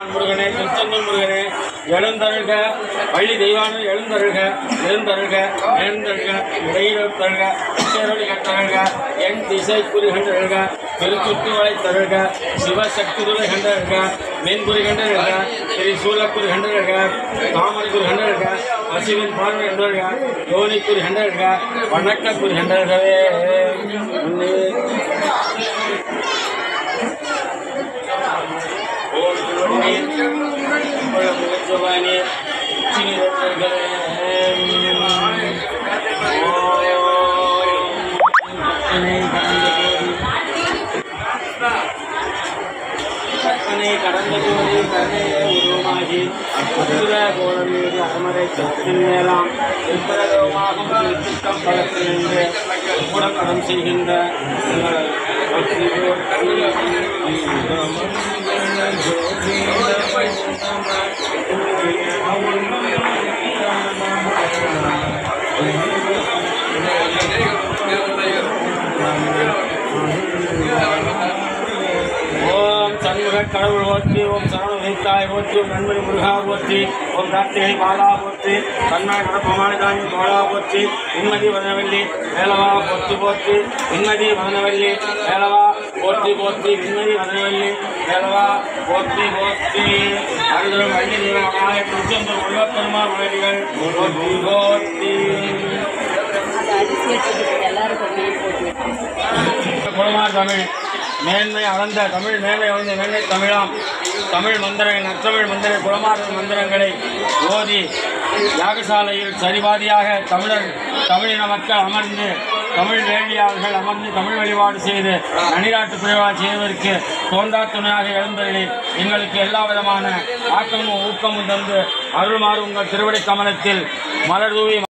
முருகனே திருச்செந்தூர் முருகனே எழுந்தருக வள்ளி தெய்வான எழுந்தருக எழுந்தருக எழுந்தருக இடையிலருக சேரொலி கட்டருக என் திசை குறி கண்டருக பெருச்சுத்து வளை தருக சிவசக்தி துளை கண்டருக மென்புரி கண்டருக திரிசூலக்குறி கண்டருக தாமரைக்குறி கண்டருக அசிவன் பார்வை கண்டருக யோனிக்குறி கண்டருக வணக்கக்குறி கண்டருகவே கடந்த கோடி கருணை உருவமாகி அற்புத கோலம் மீது அமரை சத்தின் மேலாம் திருப்பரகமாகும் திருச்சிக்கம் பலத்தில் நின்று உடம்படம் செய்கின்ற கடவுள் போற்றி ஓம் சரவண வைத்தாய் போற்றி ஓம் நண்பரி முருகா போற்றி ஓம் கார்த்திகை பாலா போற்றி கண்ணாய் கடப்பமானதானி கோலா போற்றி நிம்மதி வதனவல்லி வேலவா போற்றி போற்றி நிம்மதி வதனவல்லி வேலவா போற்றி போற்றி நிம்மதி வதனவல்லி வேலவா போற்றி போற்றி அருதரும் வள்ளி தெய்வமாக திருச்செந்தூர் முருகப்பெருமாள் உலகிகள் போற்றி போற்றி குளமார் தமிழ் மேன்மை அளந்த தமிழ் மேன்மை அளந்த மேன்மை தமிழாம் தமிழ் மந்திரங்கள் நற்றமிழ் மந்திர குளமார் மந்திரங்களை ஓதி யாகசாலையில் சரிபாதியாக தமிழின மக்கள் அமர்ந்து தமிழ் வேள்வியாளர்கள் அமர்ந்து தமிழ் வழிபாடு செய்து நனிராட்டு பிரிவாடு செய்வதற்கு தோன்றா துணையாக எழுந்தவர்களே எங்களுக்கு எல்லா விதமான ஆக்கமும் ஊக்கமும் தந்து அருள்மாறு உங்கள் திருவடி கமலத்தில் மலர் தூவி